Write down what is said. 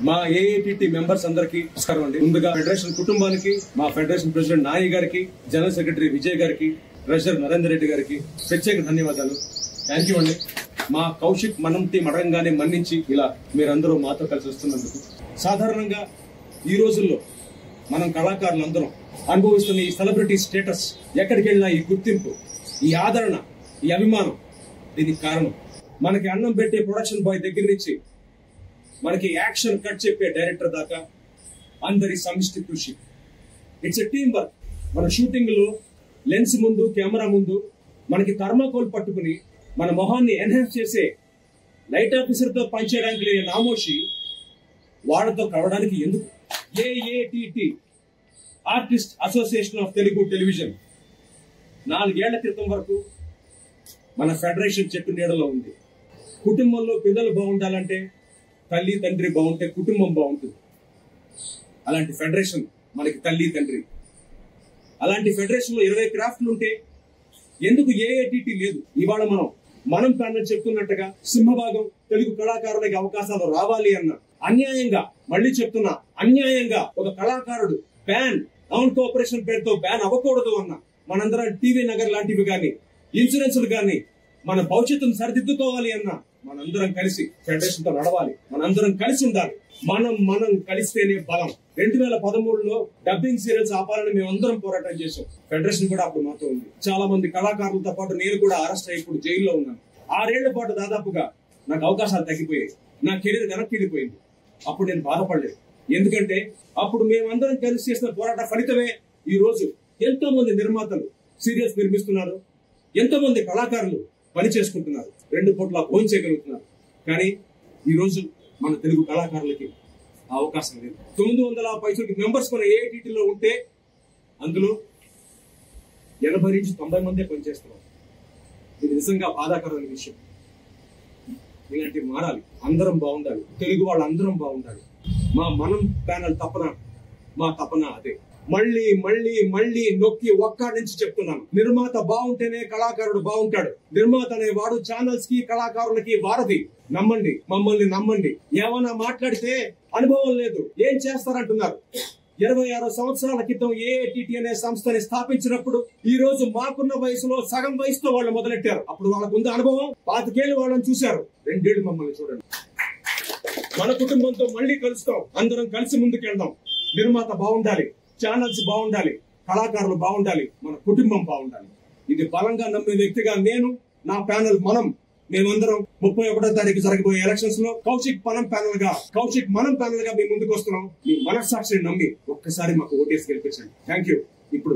మా ఏఐటిటి మెంబర్స్ అందరికి నమస్కారం అండి. ముందుగా ఫెడరేషన్ కుటుంబానికి, మా ఫెడరేషన్ ప్రెసిడెంట్ నాయి గారికి, జనరల్ సెక్రటరీ విజయ్ గారికి, ట్రెజరర్ నరేందర్ రెడ్డి గారికి ప్రత్యేక ధన్యవాదాలు. థ్యాంక్ యూ అండి. మా కౌశిక్ మనం టీం అడగంగానే మన్నించి ఇలా మీరందరూ మాతో కలిసి వస్తున్నందుకు. సాధారణంగా ఈ రోజుల్లో మనం కళాకారులందరం అనుభవిస్తున్న ఈ సెలబ్రిటీ స్టేటస్, ఎక్కడికి వెళ్ళినా ఈ గుర్తింపు, ఈ ఆదరణ, ఈ అభిమానం, దీనికి కారణం మనకి అన్నం పెట్టే ప్రొడక్షన్ బాయ్ దగ్గర నుంచి మనకి యాక్షన్ కట్ చెప్పే డైరెక్టర్ దాకా అందరి సమిష్టి కృషి. It's a team work. మన షూటింగ్ లో లెన్స్ ముందు, కెమెరా ముందు మనకి థర్మాకోల్ పట్టుకుని మన మొహాన్ని ఎన్హాన్స్ చేసే లైట్ ఆఫీసర్ తో పనిచేయడానికి లేని నామోషి వాళ్ళతో కలవడానికి ఎందుకు? AATT artist association of Telugu television 4 ఏళ్ల క్రితం వరకు మన ఫెడరేషన్ చెట్టు నీడలో ఉంది. కుటుంబంలో పిల్లలు బాగుండాలంటే తల్లి తండ్రి బాగుంటే కుటుంబం బాగుంటుంది. అలాంటి ఫెడరేషన్ మనకి తల్లి తండ్రి. అలాంటి ఫెడరేషన్ లో 20 క్రాఫ్ట్లు ఉంటే ఎందుకు ఏఐటిటి లేదు? ఇవాళ మనం ప్యానల్ చెప్తున్నట్టుగా సింహభాగం తెలుగు కళాకారులకి అవకాశాలు రావాలి అన్న అన్యాయంగా, మళ్ళీ చెప్తున్నా అన్యాయంగా, ఒక కళాకారుడు బ్యాన్ నాన్ కోఆపరేషన్ పేరుతో బ్యాన్ అవ్వకూడదు అన్న మనందరం టీవీ నగర్ లాంటివి గాని, ఇన్సూరెన్స్లు గాని, మన భవిష్యత్తును సరిదిద్దుకోవాలి అన్న మనందరం కలిసి ఫెడరేషన్ తో నడవాలి. మనందరం కలిసి ఉండాలి. మనం కలిస్తేనే బలం. 2013లో డబ్బింగ్ సీరియల్స్ ఆపాలని మేమందరం పోరాటం చేశాం. ఫెడరేషన్ కూడా అప్పుడు మాతో ఉంది. చాలా మంది కళాకారులతో పాటు నేను కూడా అరెస్ట్ అయ్యి ఇప్పుడు జైల్లో ఉన్నాను. 6 ఏళ్ల పాటు దాదాపుగా నాకు అవకాశాలు తగ్గిపోయాయి. నా కెరీర్ వెనక్కి వెళ్ళిపోయింది. అప్పుడు నేను బాధపడలేదు. ఎందుకంటే అప్పుడు మేమందరం కలిసి చేసిన పోరాట ఫలితమే ఈ రోజు ఎంతో మంది నిర్మాతలు సీరియల్స్ నిర్మిస్తున్నారు. ఎంతో మంది కళాకారులు పని చేసుకుంటున్నారు. 2 పూట్ల భోజనం చేయగలుగుతున్నారు. కానీ ఈ రోజు మన తెలుగు కళాకారులకి ఆ అవకాశం లేదు. 900 పైసలకి మెంబర్స్ మన ఏఐటిటిలో ఉంటే అందులో 80 నుంచి 90 మందే పనిచేస్తున్నారు. ఇది నిజంగా బాధాకరమైన విషయం. ఇలాంటివి మారాలి. అందరం బాగుండాలి. తెలుగు వాళ్ళందరం బాగుండాలి. మనం ప్యానల్ మా తపన అదే. మళ్ళీ నొక్కి ఒక్కడి నుంచి చెప్తున్నాను. నిర్మాత బాగుంటేనే కళాకారుడు బాగుంటాడు. నిర్మాత అనేవాడు ఛానల్స్ కి, కళాకారులకి వారధి. నమ్మండి, మమ్మల్ని నమ్మండి. ఏమన్నా మాట్లాడితే అనుభవం లేదు, ఏం చేస్తారంటున్నారు. 26 సంవత్సరాల క్రితం ఏఐటిటి అనే సంస్థని స్థాపించినప్పుడు ఈ రోజు మాకున్న వయసులో సగం వయసుతో వాళ్ళు మొదలెట్టారు. అప్పుడు వాళ్ళకు ఉంది అనుభవం. 25 ఏళ్ళు వాళ్ళని చూశారు. 2 ఏళ్ళు మమ్మల్ని చూడండి. మన కుటుంబంతో మళ్ళీ కలుస్తాం. అందరం కలిసి ముందుకెళ్దాం. నిర్మాత బాగుండాలి, ఛానల్స్ బాగుండాలి, కళాకారులు బాగుండాలి, మన కుటుంబం బాగుండాలి. ఇది బలంగా నమ్మే వ్యక్తిగా నేను, నా ప్యానల్ మేమందరం 31వ తారీఖు జరగబోయే ఎలక్షన్స్ లో కౌశిక్ మనం ప్యానల్ గా మీ ముందుకు వస్తున్నాం. మీ మనస్సాక్షిని నమ్మి ఒక్కసారి మాకు ఓటేసి గెలిపించండి. Thank you. ఇప్పుడు